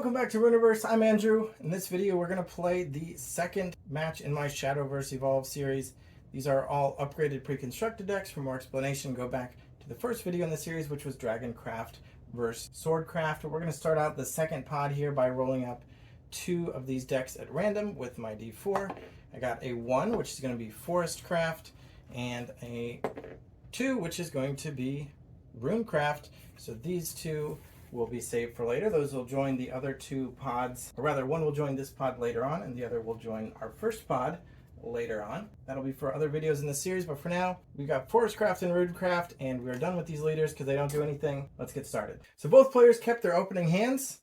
Welcome back to Runiverse. I'm Andrew. In this video, we're going to play the second match in my Shadowverse Evolve series. These are all upgraded pre-constructed decks. For more explanation, go back to the first video in the series, which was Dragoncraft versus Swordcraft. We're going to start out the second pod here by rolling up two of these decks at random with my D4. I got a 1, which is going to be Forestcraft, and a 2, which is going to be Runecraft. So these two will be saved for later. Those will join the other two pods, or rather one will join this pod later on and the other will join our first pod later on. That'll be for other videos in the series, but for now we've got Forestcraft and Runecraft and we're done with these leaders because they don't do anything. Let's get started. So both players kept their opening hands.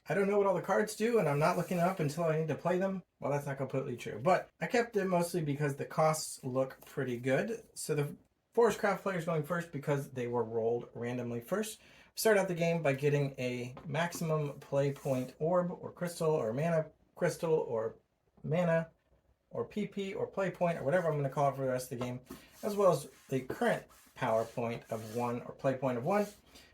I don't know what all the cards do and I'm not looking it up until I need to play them. Well, that's not completely true, but I kept it mostly because the costs look pretty good. So the Forestcraft players going first because they were rolled randomly first. Start out the game by getting a maximum play point orb or crystal or mana crystal or mana or PP or play point or whatever I'm going to call it for the rest of the game, as well as the current power point of 1 or play point of 1,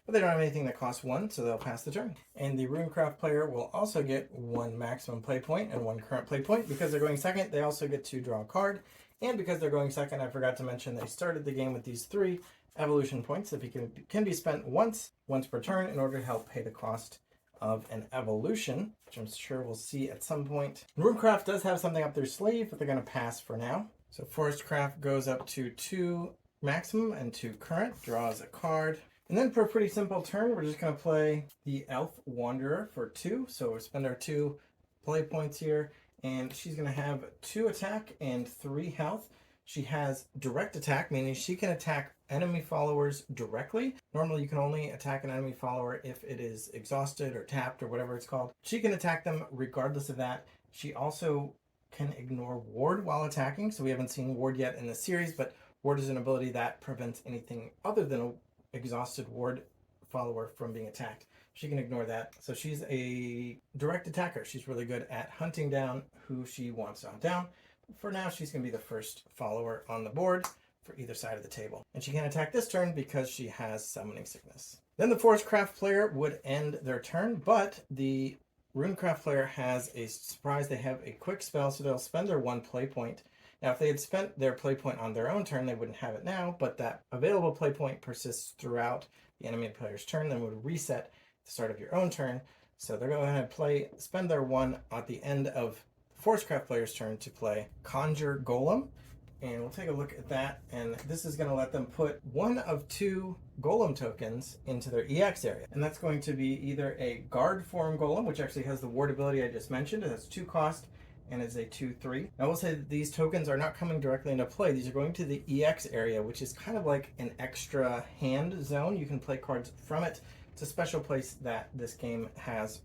but they don't have anything that costs 1, so they'll pass the turn. And the Runecraft player will also get 1 maximum play point and 1 current play point. Because they're going second, they also get to draw a card, and because they're going second, I forgot to mention they started the game with these 3 evolution points that can be spent once per turn in order to help pay the cost of an evolution, which I'm sure we'll see at some point. Runecraft does have something up their sleeve, but they're going to pass for now. So Forestcraft goes up to 2 maximum and 2 current, draws a card. And then for a pretty simple turn, we're just going to play the Elf Wanderer for 2. So we'll spend our 2 play points here, and she's going to have 2 attack and 3 health. She has direct attack, meaning she can attack enemy followers directly. Normally you can only attack an enemy follower if it is exhausted or tapped or whatever it's called. She can attack them regardless of that. She also can ignore ward while attacking. So we haven't seen ward yet in the series, but ward is an ability that prevents anything other than an exhausted ward follower from being attacked. She can ignore that. So she's a direct attacker. She's really good at hunting down who she wants to hunt down. For now, she's going to be the first follower on the board for either side of the table. And she can't attack this turn because she has Summoning Sickness. Then the Forestcraft player would end their turn, but the Runecraft player has a surprise. They have a quick spell, so they'll spend their 1 play point. Now, if they had spent their play point on their own turn, they wouldn't have it now, but that available play point persists throughout the enemy player's turn, then would reset at the start of your own turn. So they're going to go ahead and spend their 1 at the end of Forestcraft player's turn to play Conjure Golem, and we'll take a look at that, and this is going to let them put 1 of 2 Golem tokens into their EX area, and that's going to be either a Guard form Golem, which actually has the ward ability I just mentioned. It has 2 cost and is a 2/3. I will say that these tokens are not coming directly into play. These are going to the EX area, which is kind of like an extra hand zone. You can play cards from it. It's a special place that this game has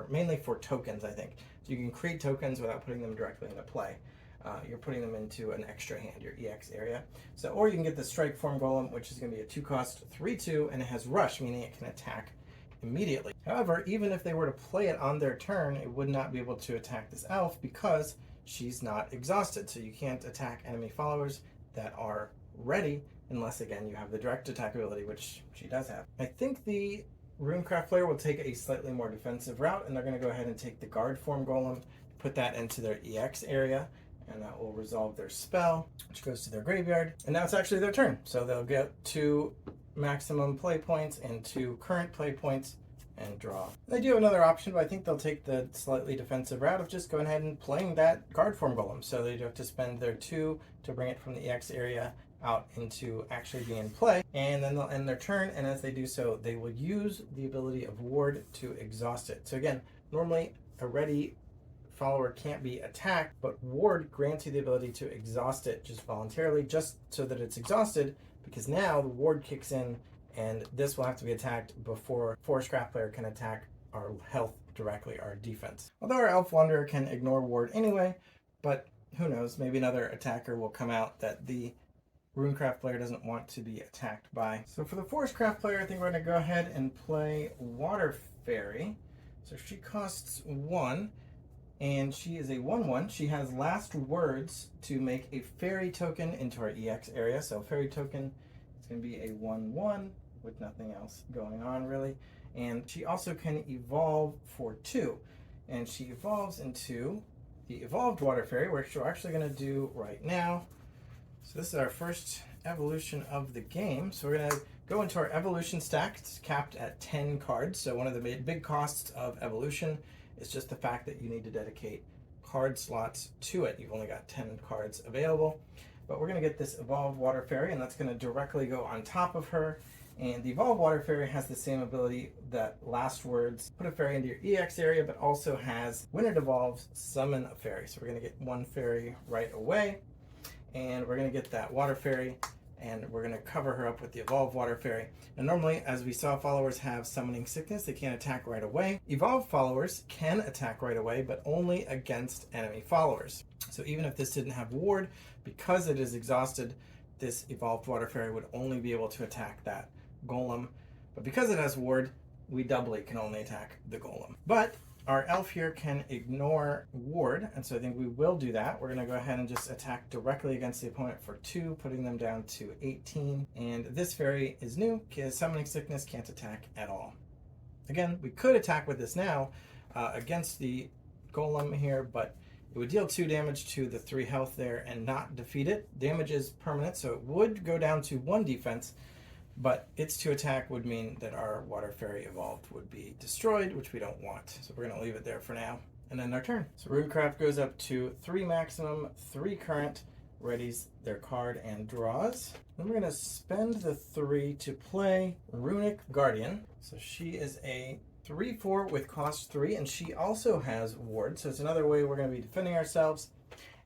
mainly for tokens, I think. So you can create tokens without putting them directly into play. You're putting them into an extra hand, your EX area. So, or you can get the Strike Form Golem, which is going to be a 2 cost, 3/2, and it has Rush, meaning it can attack immediately. However, even if they were to play it on their turn, it would not be able to attack this elf because she's not exhausted. So you can't attack enemy followers that are ready unless, again, you have the direct attack ability, which she does have. I think the Runecraft player will take a slightly more defensive route, and they're going to go ahead and take the Guard form Golem, put that into their EX area, and that will resolve their spell, which goes to their graveyard. And now it's actually their turn. So they'll get 2 maximum play points and 2 current play points and draw. They do have another option, but I think they'll take the slightly defensive route of just going ahead and playing that Guard form Golem. So they do have to spend their 2 to bring it from the EX area out into actually being in play, and then they'll end their turn, and as they do so, they will use the ability of ward to exhaust it. So again, normally a ready follower can't be attacked, but ward grants you the ability to exhaust it just voluntarily, just so that it's exhausted, because now the ward kicks in, and this will have to be attacked before Forestcraft player can attack our health directly, our defense. Although our Elf Wanderer can ignore ward anyway, but who knows, maybe another attacker will come out that the Runecraft player doesn't want to be attacked by. So for the Forestcraft player, I think we're going to go ahead and play Water Fairy. So she costs 1, and she is a 1/1. She has last words to make a fairy token into our EX area. So fairy token is going to be a 1/1 with nothing else going on really. And she also can evolve for 2. And she evolves into the Evolved Water Fairy, which we're actually going to do right now. So this is our first evolution of the game. So we're going to go into our evolution stack. It's capped at 10 cards. So one of the big costs of evolution is just the fact that you need to dedicate card slots to it. You've only got 10 cards available. But we're going to get this Evolved Water Fairy, and that's going to directly go on top of her. And the Evolved Water Fairy has the same ability that Last Words, put a fairy into your EX area, but also has, when it evolves, summon a fairy. So we're going to get one fairy right away, and we're going to get that Water Fairy, and we're going to cover her up with the Evolved Water Fairy. Now normally, as we saw, followers have Summoning Sickness. They can't attack right away. Evolved followers can attack right away, but only against enemy followers. So even if this didn't have Ward, because it is exhausted, this Evolved Water Fairy would only be able to attack that Golem. But because it has Ward, we doubly can only attack the Golem. But our elf here can ignore Ward, and so I think we will do that. We're going to go ahead and just attack directly against the opponent for 2, putting them down to 18. And this fairy is new, because Summoning Sickness can't attack at all. Again, we could attack with this now against the Golem here, but it would deal 2 damage to the 3 health there and not defeat it. Damage is permanent, so it would go down to 1 defense, but its 2 attack would mean that our Water Fairy evolved would be destroyed, which we don't want. So we're going to leave it there for now and end our turn. So Runecraft goes up to 3 maximum, 3 current, readies their card and draws. Then we're going to spend the 3 to play Runic Guardian. So she is a 3/4 with cost 3, and she also has Ward. So it's another way we're going to be defending ourselves.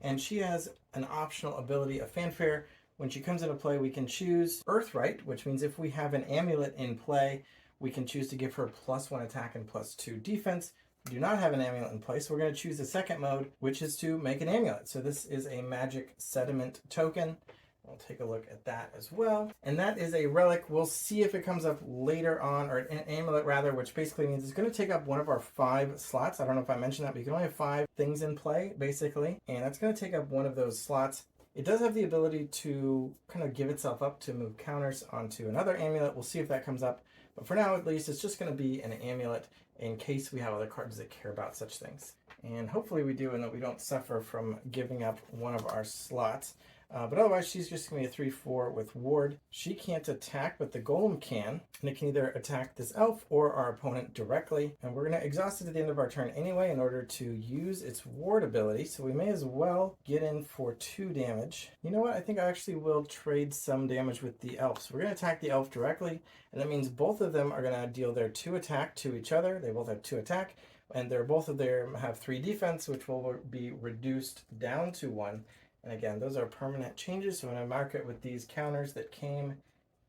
And she has an optional ability of Fanfare. When she comes into play, we can choose Earthright, which means if we have an amulet in play, we can choose to give her +1 attack and +2 defense. We do not have an amulet in place, so we're going to choose the second mode, which is to make an amulet. So this is a magic sediment token. We'll take a look at that as well. And that is a relic. We'll see if it comes up later on, or an amulet rather, which basically means it's going to take up one of our 5 slots. I don't know if I mentioned that, but you can only have 5 things in play, basically. And that's going to take up one of those slots. It does have the ability to kind of give itself up to move counters onto another amulet. We'll see if that comes up. But for now, at least, it's just going to be an amulet in case we have other cards that care about such things. And hopefully we do, and that we don't suffer from giving up one of our slots. But otherwise, she's just going to be a 3/4 with Ward. She can't attack, but the Golem can. And it can either attack this elf or our opponent directly. And we're going to exhaust it at the end of our turn anyway in order to use its Ward ability. So we may as well get in for 2 damage. You know what? I think I actually will trade some damage with the elf. So we're going to attack the elf directly. And that means both of them are going to deal their 2 attack to each other. They both have 2 attack. And both of them have 3 defense, which will be reduced down to 1. And again, those are permanent changes, so I'm going to mark it with these counters that came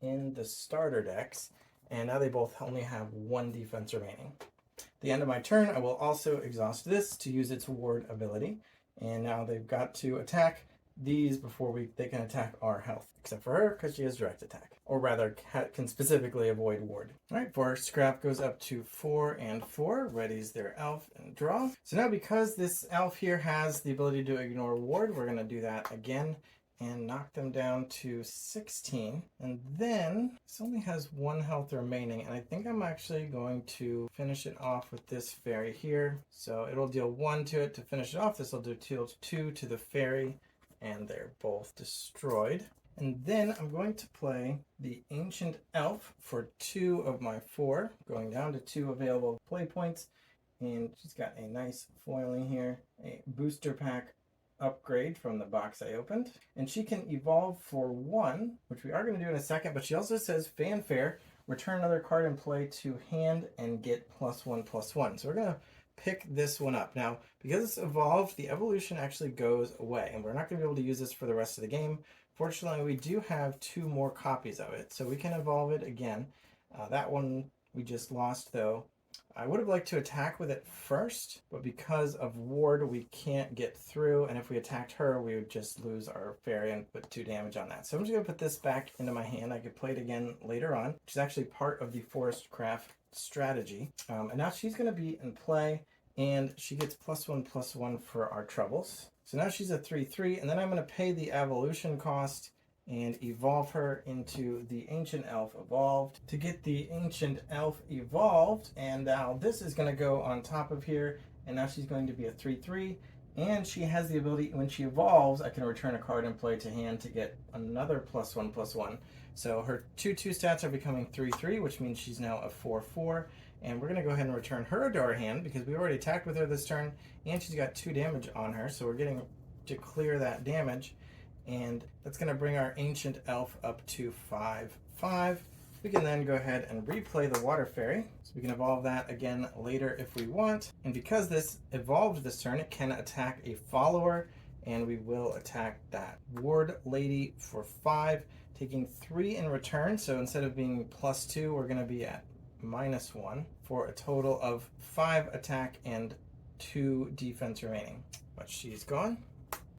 in the starter decks, and now they both only have 1 defense remaining. At the end of my turn, I will also exhaust this to use its Ward ability, and now they've got to attack these before they can attack our health, except for her, because she has direct attack. Or rather, can specifically avoid Ward. Alright, Forestcraft goes up to 4 and 4, readies their elf and draw. So now because this elf here has the ability to ignore Ward, we're going to do that again and knock them down to 16. And then this only has 1 health remaining, and I think I'm actually going to finish it off with this fairy here. So it'll deal 1 to it to finish it off. This will do 2 to the fairy, and they're both destroyed. And then I'm going to play the Ancient Elf for 2 of my 4, going down to 2 available play points. And she's got a nice foiling here, a booster pack upgrade from the box I opened. And she can evolve for 1, which we are going to do in a second, but she also says Fanfare, return another card in play to hand and get +1/+1. So we're going to pick this one up. Now, because it's evolved, the evolution actually goes away, and we're not going to be able to use this for the rest of the game. Fortunately, we do have 2 more copies of it, so we can evolve it again. That one we just lost, though. I would have liked to attack with it first, but because of Ward, we can't get through, and if we attacked her, we would just lose our fairy and put 2 damage on that. So I'm just going to put this back into my hand. I could play it again later on, which is actually part of the Forestcraft strategy. And now she's going to be in play, and she gets +1/+1 for our troubles. So now she's a 3/3, and then I'm going to pay the evolution cost and evolve her into the Ancient Elf Evolved. To get the Ancient Elf Evolved, and now this is going to go on top of here, and now she's going to be a 3/3, and she has the ability, when she evolves, I can return a card in play to hand to get another +1/+1. So her 2/2 stats are becoming 3/3, which means she's now a 4/4, and we're going to go ahead and return her to our hand because we already attacked with her this turn, and she's got 2 damage on her, so we're getting to clear that damage. And that's going to bring our Ancient Elf up to 5/5. We can then go ahead and replay the Water Fairy. So we can evolve that again later if we want. And because this evolved this turn, it can attack a follower, and we will attack that Ward Lady for 5, taking 3 in return. So instead of being +2, we're going to be at -1 for a total of 5 attack and 2 defense remaining. But she's gone.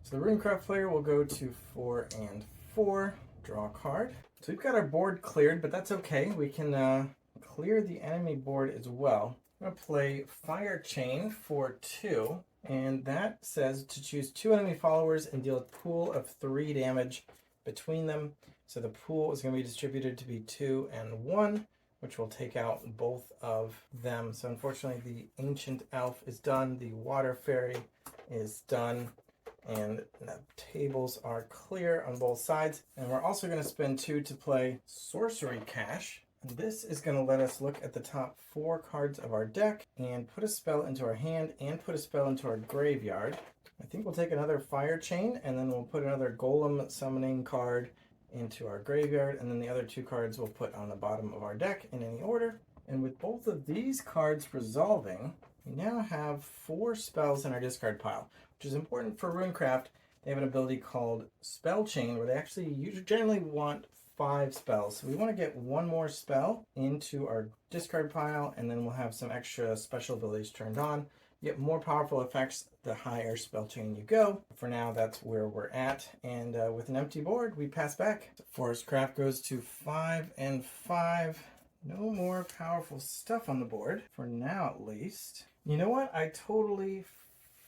So the Runecraft player will go to 4 and 4, draw a card. So we've got our board cleared, but that's okay. We can clear the enemy board as well. I'm going to play Fire Chain for 2, and that says to choose 2 enemy followers and deal a pool of 3 damage between them. So the pool is going to be distributed to be 2 and 1, which will take out both of them. So unfortunately, the Ancient Elf is done, the Water Fairy is done, and the tables are clear on both sides. And we're also going to spend 2 to play Sorcery Cache. This is going to let us look at the top 4 cards of our deck and put a spell into our hand and put a spell into our graveyard. I think we'll take another Fire Chain, and then we'll put another Golem summoning card into our graveyard, and then the other 2 cards we'll put on the bottom of our deck in any order. And with both of these cards resolving, we now have 4 spells in our discard pile, which is important for Runecraft. They have an ability called Spell Chain, where they actually generally want 5 spells. So we want to get 1 more spell into our discard pile, and then we'll have some extra special abilities turned on. You get more powerful effects the higher spell chain you go. For now, that's where we're at. And with an empty board, we pass back. Forestcraft goes to 5 and 5. No more powerful stuff on the board, for now at least. You know what? I totally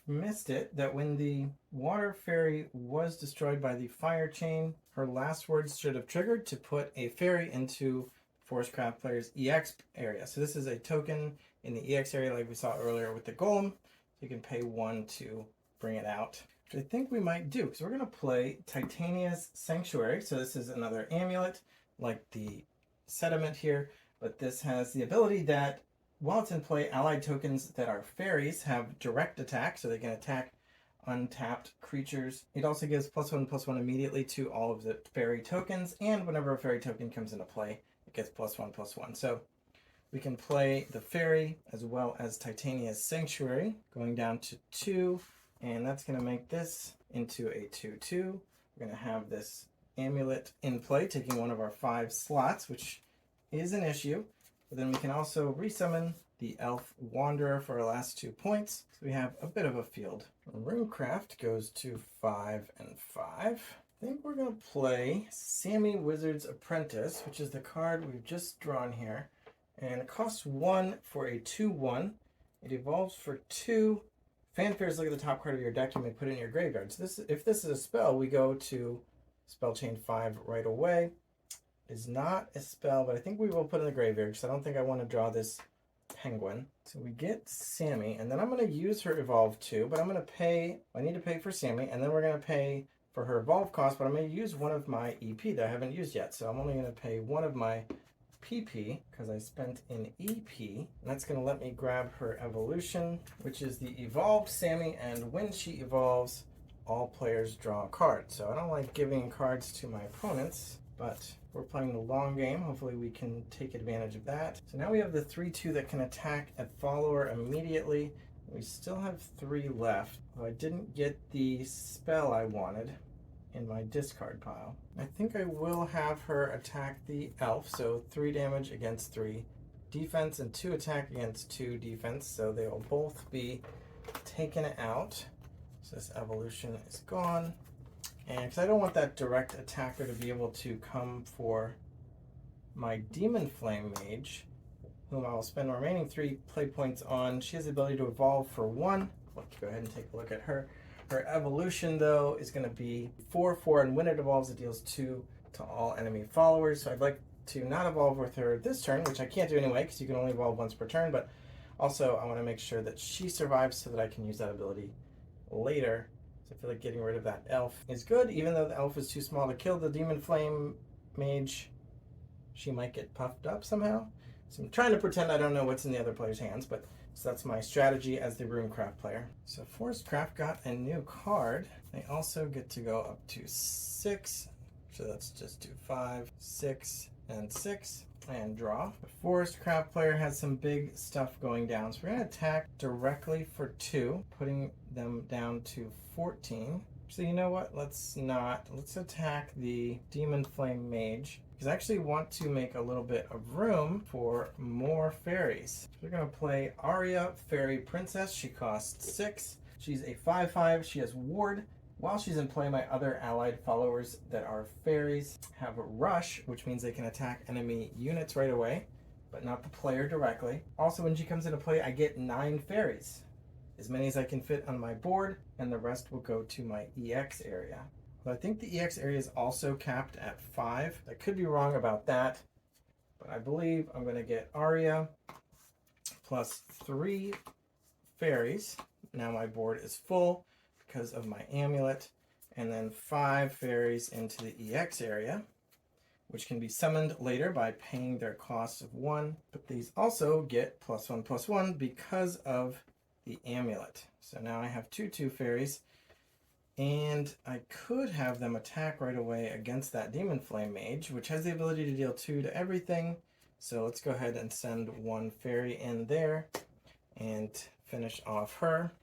missed it that when the Water Fairy was destroyed by the Fire Chain, her last words should have triggered to put a fairy into Forestcraft player's EX area. So this is a token in the EX area like we saw earlier with the Golem. So you can pay 1 to bring it out, which I think we might do, because we're going to play Titania's Sanctuary. So this is another amulet like the sediment here, but this has the ability that while it's in play, allied tokens that are fairies have direct attack, so they can attack untapped creatures. It also gives +1/+1 immediately to all of the fairy tokens, and whenever a fairy token comes into play, it gets +1/+1. So we can play the fairy as well as Titania's Sanctuary, going down to 2, and that's going to make this into a 2/2. We're going to have this amulet in play, taking one of our 5 slots, which is an issue. But then we can also resummon the Elf Wanderer for our last 2 points. So we have a bit of a field. Runecraft goes to 5 and 5. I think we're going to play Sammy Wizard's Apprentice, which is the card we've just drawn here. And it costs 1 for a 2/1. It evolves for 2. Fanfares, look at the top card of your deck. You may put it in your graveyard. So if this is a spell, we go to Spell Chain 5 right away. Is not a spell, but I think we will put in the graveyard because I don't think I want to draw this penguin. So we get Sammy, and then I'm going to use her Evolve too, but I'm going to pay, I need to pay for Sammy, and then we're going to pay for her Evolve cost, but I'm going to use one of my EP that I haven't used yet. So I'm only going to pay one of my PP because I spent an EP, and that's going to let me grab her Evolution, which is the Evolved Sammy, and when she evolves, all players draw a card. So I don't like giving cards to my opponents, but we're playing the long game. Hopefully we can take advantage of that. So now we have the 3/2 that can attack a follower immediately. We still have 3 left. I didn't get the spell I wanted in my discard pile. I think I will have her attack the elf. So 3 damage against 3 defense and 2 attack against 2 defense. So they will both be taken out. So this evolution is gone. And because I don't want that direct attacker to be able to come for my Demon Flame Mage, whom I will spend the remaining 3 play points on. She has the ability to evolve for 1. Let's go ahead and take a look at her. Her evolution, though, is going to be 4/4, and when it evolves, it deals 2 to all enemy followers. So I'd like to not evolve with her this turn, which I can't do anyway because you can only evolve once per turn, but also I want to make sure that she survives so that I can use that ability later. So I feel like getting rid of that elf is good, even though the elf is too small to kill the Demon Flame Mage. She might get puffed up somehow. So I'm trying to pretend I don't know what's in the other player's hands, but so that's my strategy as the Runecraft player. So Forestcraft got a new card. They also get to go up to 6. So let's just do 5, 6, and 6, and draw. The Forestcraft player has some big stuff going down. So we're going to attack directly for 2, putting them down to 14. So you know what? Let's not. Let's attack the Demon Flame Mage, because I actually want to make a little bit of room for more fairies. So we're going to play Arya, Fairy Princess. She costs 6. She's a 5/5. She has Ward. While she's in play, my other allied followers that are fairies have Rush, which means they can attack enemy units right away, but not the player directly. Also, when she comes into play, I get 9 fairies, as many as I can fit on my board, and the rest will go to my EX area. But I think the EX area is also capped at 5. I could be wrong about that, but I believe I'm going to get Arya plus 3 fairies. Now my board is full because of my amulet, and then 5 fairies into the EX area, which can be summoned later by paying their cost of 1. But these also get +1/+1 because of the amulet. So now I have 2/2 fairies, and I could have them attack right away against that Demon Flame Mage, which has the ability to deal 2 to everything. So let's go ahead and send 1 fairy in there and finish off her.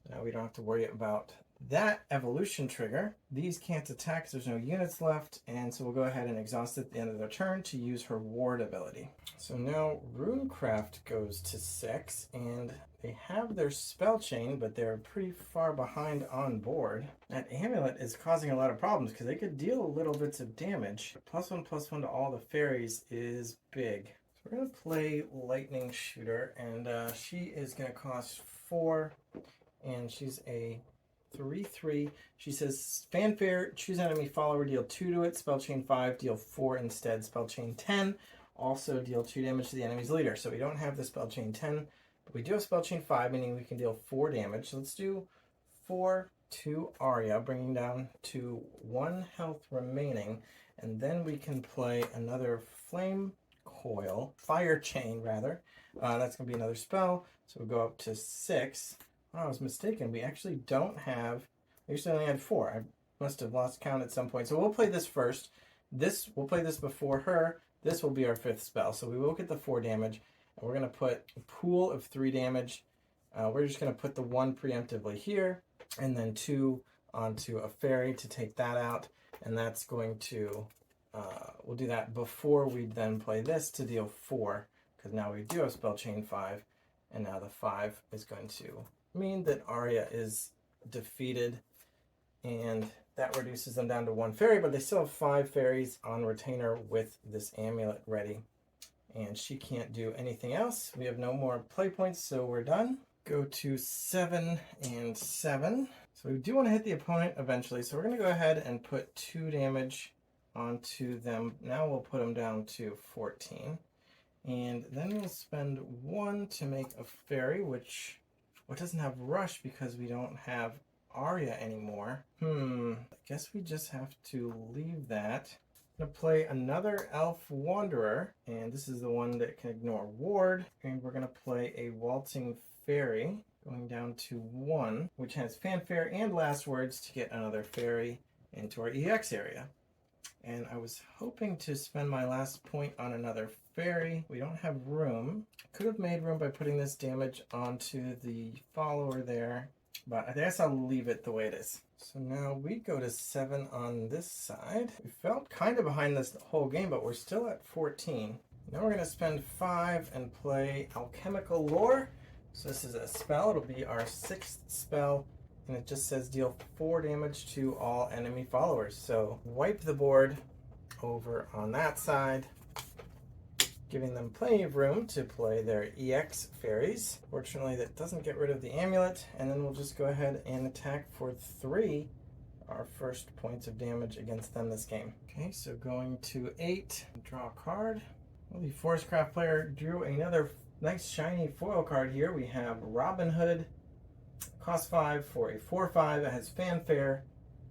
Now we don't have to worry about that evolution trigger. These can't attack because there's no units left, and so we'll go ahead and exhaust it at the end of their turn to use her ward ability. So now Runecraft goes to 6, and they have their spell chain, but they're pretty far behind on board. That amulet is causing a lot of problems because they could deal little bits of damage. +1/+1 to all the fairies is big. So we're going to play Lightning Shooter, and she is going to cost 4, and she's a 3/3. She says, Fanfare, choose enemy follower, deal 2 to it. Spell chain 5, deal 4 instead. Spell chain 10, also deal 2 damage to the enemy's leader. So we don't have the spell chain 10, but we do have spell chain 5, meaning we can deal 4 damage. So let's do 4 to Arya, bringing down to 1 health remaining. And then we can play another Flame Coil, Fire Chain rather. That's going to be another spell. So we'll go up to 6. Oh, I was mistaken. We actually don't have... I usually only had 4. I must have lost count at some point. So we'll play this first. We'll play this before her. This will be our 5th spell. So we will get the 4 damage. And we're going to put a pool of 3 damage. We're just going to put the 1 preemptively here. And then 2 onto a fairy to take that out. And that's going to... we'll do that before we then play this to deal 4. Because now we do have spell chain 5. And now the 5 is going to... mean that Arya is defeated, and that reduces them down to 1 fairy, but they still have 5 fairies on retainer with this amulet ready, and she can't do anything else. We have no more play points, so we're done. Go to 7 and 7. So we do want to hit the opponent eventually, so we're going to go ahead and put 2 damage onto them. Now we'll put them down to 14, and then we'll spend 1 to make a fairy, which doesn't have Rush because we don't have Arya anymore. I guess we just have to leave that. I'm going to play another Elf Wanderer, and this is the one that can ignore Ward. And we're going to play a Waltzing Fairy, going down to 1, which has Fanfare and Last Words to get another fairy into our EX area. And I was hoping to spend my last point on another fairy. We don't have room. Could have made room by putting this damage onto the follower there, but I guess I'll leave it the way it is. So now we go to 7 on this side. We felt kind of behind this whole game, but we're still at 14. Now we're going to spend 5 and play Alchemical Lore. So this is a spell. It'll be our 6th spell. And it just says deal 4 damage to all enemy followers. So wipe the board over on that side. giving them plenty of room to play their EX fairies. Fortunately, that doesn't get rid of the amulet, and then we'll just go ahead and attack for 3, our first points of damage against them this game. Okay, so going to 8, draw a card. Well, the Forestcraft player drew another nice shiny foil card here. We have Robin Hood, cost 5 for a 4/5. It has fanfare,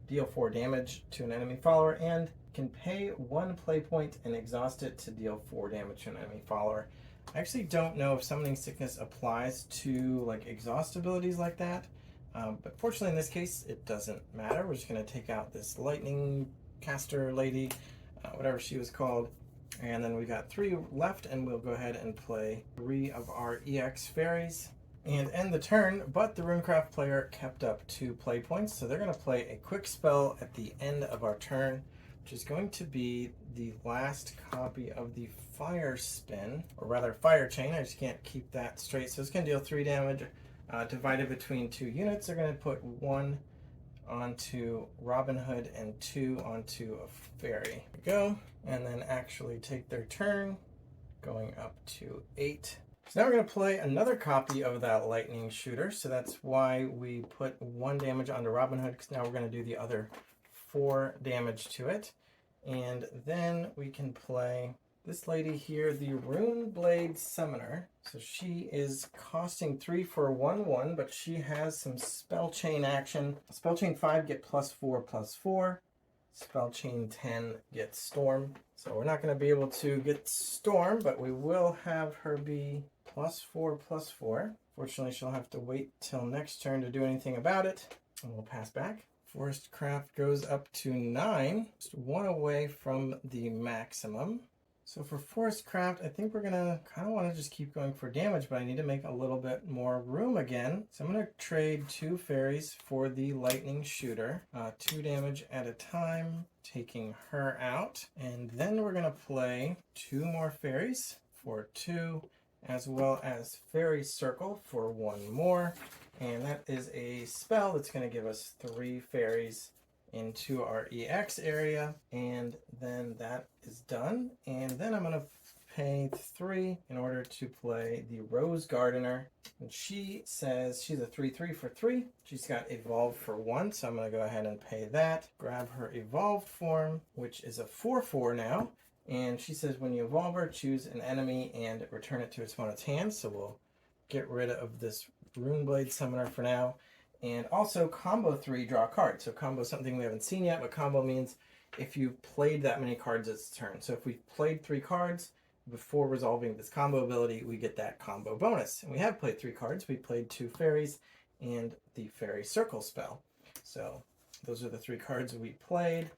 deal 4 damage to an enemy follower, and can pay 1 play point and exhaust it to deal 4 damage to an enemy follower. I actually don't know if Summoning Sickness applies to like exhaust abilities like that, but fortunately in this case it doesn't matter. We're just going to take out this lightning caster lady, whatever she was called, and then we got 3 left, and we'll go ahead and play 3 of our EX fairies and end the turn. But the Runecraft player kept up 2 play points, so they're going to play a quick spell at the end of our turn, which is going to be the last copy of the Fire Spin, or rather Fire Chain. I just can't keep that straight. So it's going to deal 3 damage, divided between 2 units. They're going to put 1 onto Robin Hood and 2 onto a fairy. There we go. And then actually take their turn, going up to 8. So now we're going to play another copy of that lightning shooter. So that's why we put 1 damage onto Robin Hood, because now we're going to do the other 4 damage to it. And then we can play this lady here, the Runeblade Summoner. So she is costing 3 for a 1/1, but she has some spell chain action. Spell chain 5 get +4/+4. Spell chain 10 get Storm. So we're not going to be able to get Storm, but we will have her be +4/+4. Fortunately, she'll have to wait till next turn to do anything about it. And we'll pass back. Forestcraft goes up to 9, just 1 away from the maximum. So for Forestcraft, I think we're gonna kind of want to just keep going for damage, but I need to make a little bit more room again. So I'm gonna trade 2 fairies for the lightning shooter, 2 damage at a time, taking her out. And then we're gonna play 2 more fairies for 2, as well as Fairy Circle for 1 more. And that is a spell that's going to give us 3 fairies into our EX area. And then that is done. And then I'm going to pay 3 in order to play the Rose Gardener. And she says she's a 3/3 for 3. She's got Evolve for 1. So I'm going to go ahead and pay that. Grab her Evolved form, which is a 4/4 now. And she says when you evolve her, choose an enemy and return it to its opponent's hand. So we'll get rid of this Runeblade Summoner for now. And also combo 3, draw a card. So combo is something we haven't seen yet, but combo means if you played that many cards it's turn. So if we played 3 cards before resolving this combo ability, we get that combo bonus. And we have played 3 cards. We played 2 fairies and the Fairy Circle spell. So those are the 3 cards we played.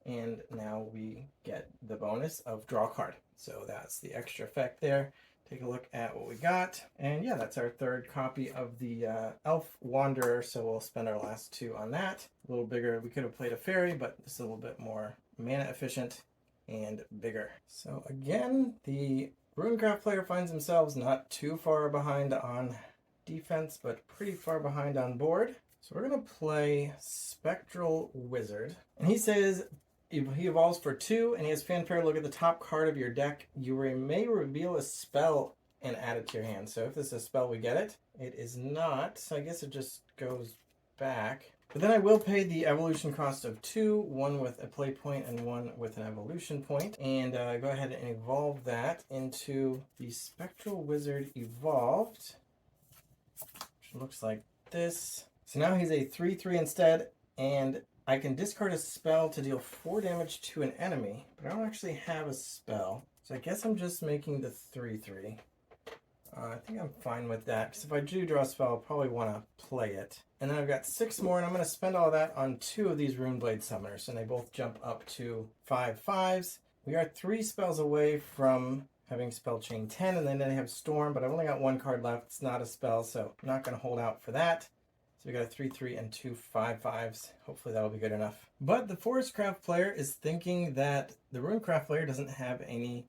And now we get the bonus of draw a card. So that's the extra effect there. Take a look at what we got. And yeah, that's our 3rd copy of the Elf Wanderer. So we'll spend our last 2 on that. A little bigger. We could have played a fairy, but this is a little bit more mana efficient and bigger. So again, the Runecraft player finds themselves not too far behind on defense, but pretty far behind on board. So we're going to play Spectral Wizard. And he says he evolves for 2, and he has fanfare. Look at the top card of your deck. You may reveal a spell and add it to your hand. So if this is a spell, we get it. It is not, so I guess it just goes back. But then I will pay the evolution cost of 2, 1 with a play point and 1 with an evolution point. And go ahead and evolve that into the Spectral Wizard Evolved, which looks like this. So now he's a 3/3 instead, and I can discard a spell to deal 4 damage to an enemy, but I don't actually have a spell. So I guess I'm just making the 3/3. I think I'm fine with that, because if I do draw a spell, I'll probably want to play it. And then I've got 6 more, and I'm going to spend all that on 2 of these Runeblade Summoners, and they both jump up to 5/5s. We are 3 spells away from having Spell Chain 10, and then I have Storm, but I've only got 1 card left. It's not a spell, so I'm not going to hold out for that. So we got a 3/3 and 2 5/5s. Hopefully that'll be good enough. But the Forestcraft player is thinking that the Runecraft player doesn't have any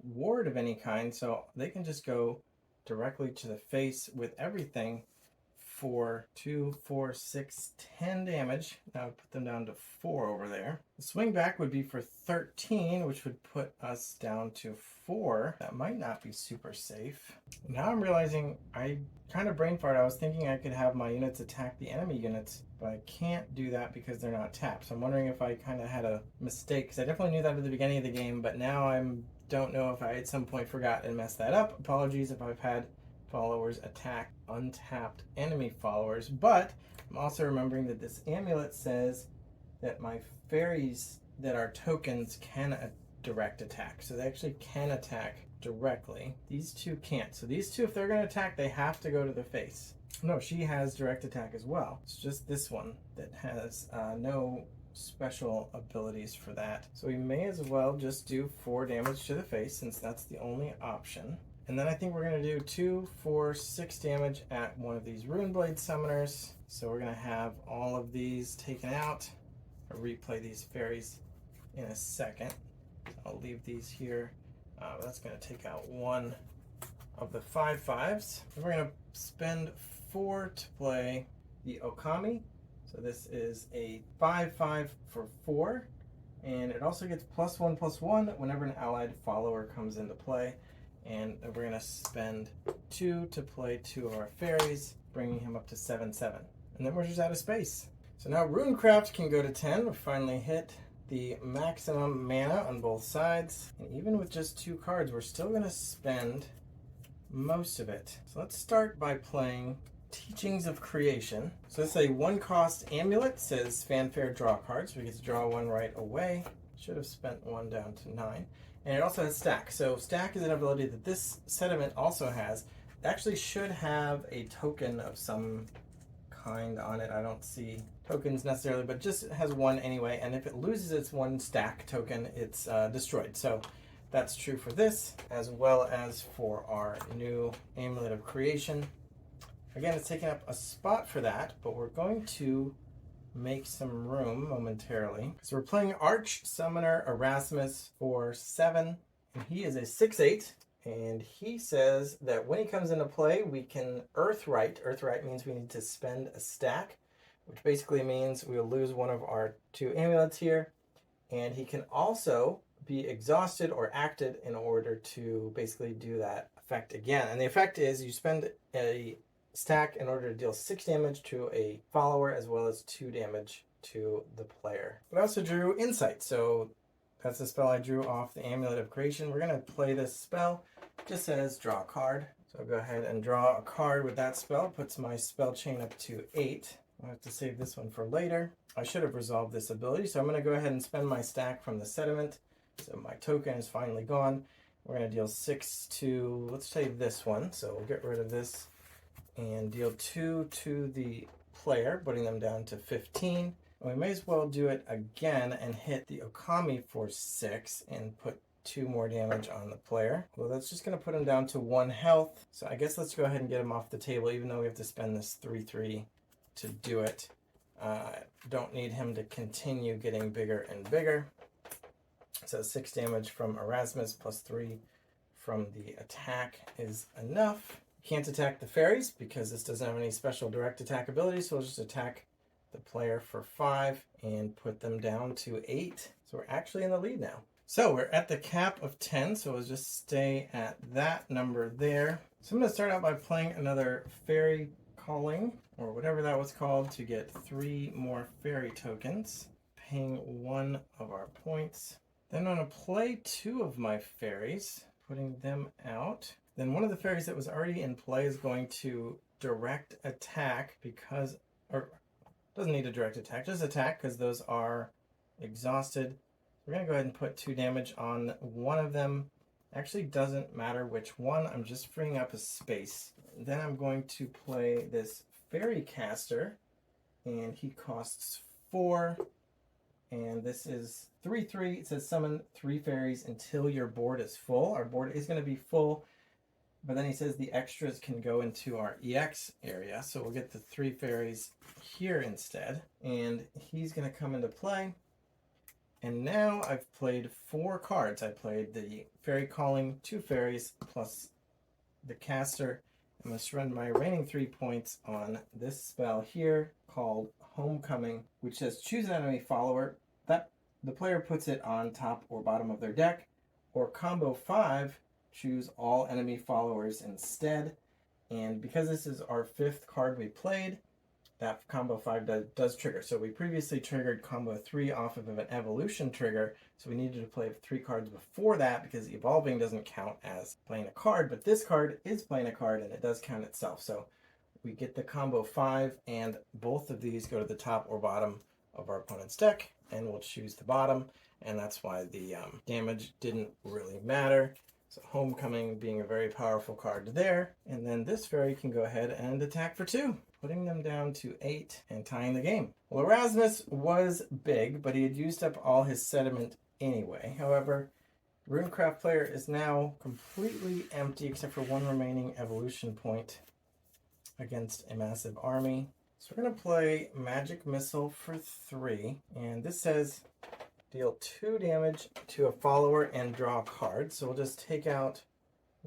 ward of any kind, so they can just go directly to the face with everything for 2, 4, 6, 10 damage. That would put them down to 4 over there. The swing back would be for 13, which would put us down to 4. That might not be super safe. Now I'm realizing I kind of brain fart. I was thinking I could have my units attack the enemy units, but I can't do that because they're not tapped. So I'm wondering if I kind of had a mistake, because I definitely knew that at the beginning of the game, but now I don't know if I at some point forgot and messed that up. Apologies if I've had followers attack untapped enemy followers, but I'm also remembering that this amulet says that my fairies that are tokens can direct attack, so they actually can attack directly. These two can't. So these two, if they're going to attack, they have to go to the face. No, she has direct attack as well. It's just this one that has no special abilities for that. So we may as well just do 4 damage to the face, since that's the only option. And then I think we're going to do 2, 4, 6 damage at one of these Rune Blade summoners. So we're going to have all of these taken out. I'll replay these fairies in a second. I'll leave these here. That's going to take out one of the 5/5s. We're going to spend 4 to play the Okami. So this is a 5/5 for 4. And it also gets +1/+1 whenever an allied follower comes into play. And we're going to spend 2 to play 2 of our fairies, bringing him up to 7/7. And then we're just out of space. So now Runecraft can go to 10. We finally hit the maximum mana on both sides. And even with just 2 cards, we're still going to spend most of it. So let's start by playing Teachings of Creation. So it's a 1-cost amulet. Says fanfare draw cards. We get to draw 1 right away. Should have spent 1 down to 9. And it also has stack. So stack is an ability that this sediment also has. It actually should have a token of some kind on it. I don't see tokens necessarily, but just has 1 anyway. And if it loses its 1 stack token, it's destroyed. So that's true for this, as well as for our new Amulet of Creation. Again, it's taking up a spot for that, but we're going to make some room momentarily. So we're playing Arch Summoner Erasmus for 7, and he is a 6/8, and he says that when he comes into play, we can Earthwrite. Earthwrite means we need to spend a stack, which basically means we'll lose one of our 2 amulets here, and he can also be exhausted or acted in order to basically do that effect again. And the effect is you spend a stack in order to deal 6 damage to a follower, as well as 2 damage to the player. But I also drew Insight, so that's the spell I drew off the Amulet of Creation. We're going to play this spell. It just says draw a card. So I'll go ahead and draw a card with that spell. Puts my spell chain up to 8. I'll have to save this one for later. I should have resolved this ability, so I'm going to go ahead and spend my stack from the sediment. So my token is finally gone. We're going to deal 6 to, let's say this one. So we'll get rid of this and deal 2 to the player, putting them down to 15. And we may as well do it again and hit the Okami for 6 and put 2 more damage on the player. Well, that's just going to put him down to 1 health. So I guess let's go ahead and get him off the table, even though we have to spend this 3/3 to do it. Don't need him to continue getting bigger and bigger. So 6 damage from Erasmus plus 3 from the attack is enough. Can't attack the fairies because this doesn't have any special direct attack abilities, so we'll just attack the player for 5 and put them down to 8. So we're actually in the lead now. So we're at the cap of 10, so we'll just stay at that number there. So I'm going to start out by playing another fairy calling, or whatever that was called, to get 3 more fairy tokens, paying 1 of our points. Then I'm going to play 2 of my fairies, putting them out. Then one of the fairies that was already in play is going to direct attack because, or doesn't need a direct attack, just attack because those are exhausted. We're going to go ahead and put 2 damage on one of them. Actually doesn't matter which one, I'm just freeing up a space. Then I'm going to play this fairy caster, and he costs 4. And this is 3/3. It says summon 3 fairies until your board is full. Our board is going to be full. But then he says the extras can go into our EX area. So we'll get the 3 fairies here instead. And he's going to come into play. And now I've played 4 cards. I played the fairy calling, 2 fairies, plus the caster, I'm going to spend my remaining 3 points on this spell here called Homecoming, which says choose an enemy follower. That the player puts it on top or bottom of their deck. Or combo 5, choose all enemy followers instead. And because this is our 5th card we played, that combo 5 does trigger. So we previously triggered combo 3 off of an evolution trigger, so we needed to play 3 cards before that because evolving doesn't count as playing a card, but this card is playing a card and it does count itself. So we get the combo 5, and both of these go to the top or bottom of our opponent's deck, and we'll choose the bottom, and that's why the damage didn't really matter. So Homecoming being a very powerful card there. And then this fairy can go ahead and attack for 2, putting them down to 8 and tying the game. Well, Erasmus was big, but he had used up all his sediment anyway. However, Runecraft player is now completely empty except for 1 remaining evolution point against a massive army. So we're going to play Magic Missile for 3. And this says deal 2 damage to a follower and draw a card. So we'll just take out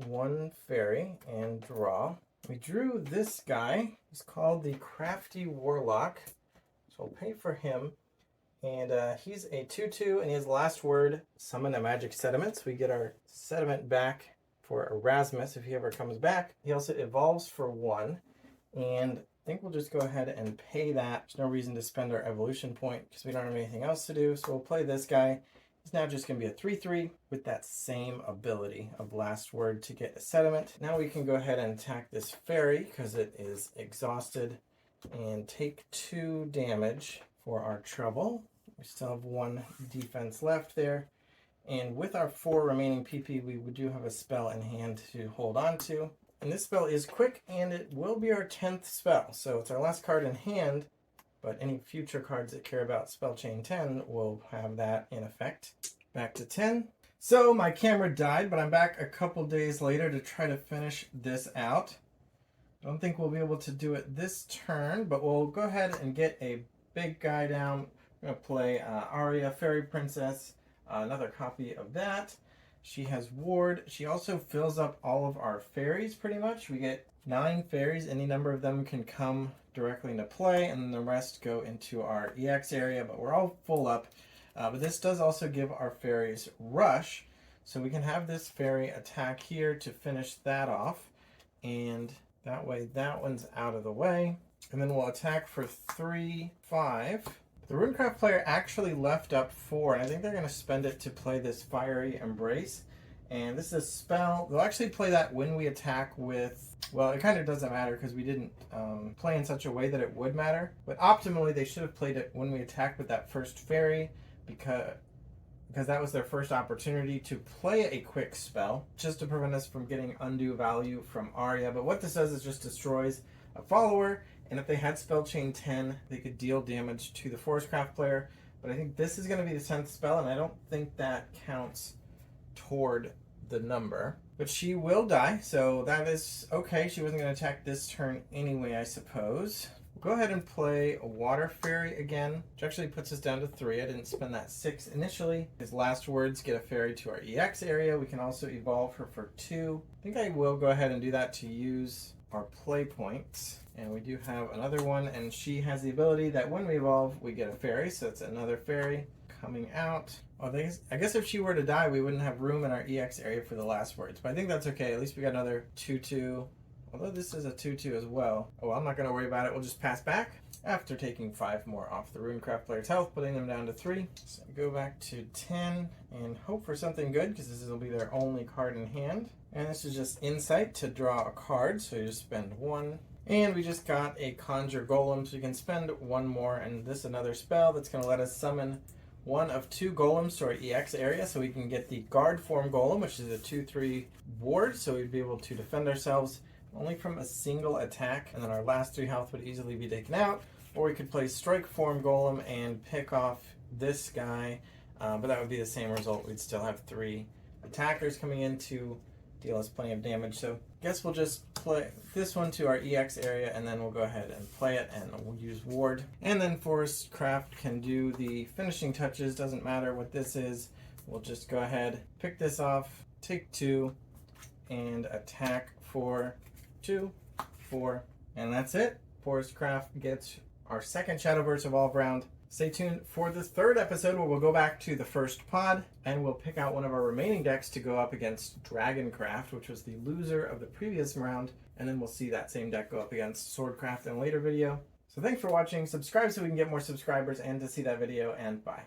1 fairy and draw. We drew this guy. He's called the Crafty Warlock. So we'll pay for him. And he's a 2/2, and he has last word, summon a magic sediment. So we get our sediment back for Erasmus if he ever comes back. He also evolves for 1. And I think we'll just go ahead and pay that. There's no reason to spend our evolution point because we don't have anything else to do. So we'll play this guy. He's now just going to be a 3/3 with that same ability of last word to get a sediment. Now we can go ahead and attack this fairy because it is exhausted and take 2 damage for our trouble. We still have 1 defense left there. And with our 4 remaining PP, we do have a spell in hand to hold on to. And this spell is quick, and it will be our 10th spell. So it's our last card in hand, but any future cards that care about spell chain 10 will have that in effect. Back to 10. So my camera died, but I'm back a couple days later to try to finish this out. I don't think we'll be able to do it this turn, but we'll go ahead and get a big guy down. We're going to play Arya, Fairy Princess, another copy of that. She has ward. She also fills up all of our fairies pretty much. We get 9 fairies. Any number of them can come directly into play, and then the rest go into our EX area, but we're all full up. But this does also give our fairies rush, so we can have this fairy attack here to finish that off, and that way that one's out of the way. And then we'll attack for 3, 5. The Runecraft player actually left up 4, and I think they're going to spend it to play this Fiery Embrace. And this is a spell. They'll actually play that when we attack with, well, it kind of doesn't matter because we didn't play in such a way that it would matter. But optimally, they should have played it when we attacked with that first fairy because that was their first opportunity to play a quick spell, just to prevent us from getting undue value from Arya. But what this does is just destroys a follower, and if they had spell chain 10, they could deal damage to the Forestcraft player. But I think this is going to be the 10th spell, and I don't think that counts toward the number. But she will die, so that is okay. She wasn't going to attack this turn anyway, I suppose. We'll go ahead and play a Water Fairy again, which actually puts us down to 3. I didn't spend that 6 initially. His last words get a fairy to our EX area. We can also evolve her for 2. I think I will go ahead and do that to use our play points. And we do have another one, and she has the ability that when we evolve, we get a fairy, so it's another fairy coming out. Well, I guess if she were to die, we wouldn't have room in our EX area for the last words, but I think that's okay. At least we got another 2/2, although this is a 2/2 as well. Oh, well, I'm not going to worry about it. We'll just pass back after taking 5 more off the Runecraft player's health, putting them down to 3. So go back to 10 and hope for something good, because this will be their only card in hand. And this is just Insight to draw a card, so you just spend 1. And we just got a Conjure Golem, so you can spend 1 more, and this is another spell that's going to let us summon 1 of 2 golems to our EX area, so we can get the Guard Form Golem, which is a 2/3 ward, so we'd be able to defend ourselves only from a single attack, and then our last 3 health would easily be taken out. Or we could play Strike Form Golem and pick off this guy, but that would be the same result. We'd still have 3 attackers coming in to deal us plenty of damage. So I guess we'll just play this one to our EX area, and then we'll go ahead and play it, and we'll use ward. And then Forestcraft can do the finishing touches. Doesn't matter what this is. We'll just go ahead, pick this off, take 2, and attack for 2. 4. And that's it. Forestcraft gets our second Shadowverse Evolve round. Stay tuned for the third episode where we'll go back to the first pod and we'll pick out one of our remaining decks to go up against Dragoncraft, which was the loser of the previous round. And then we'll see that same deck go up against Swordcraft in a later video. So thanks for watching. Subscribe so we can get more subscribers and to see that video, and bye.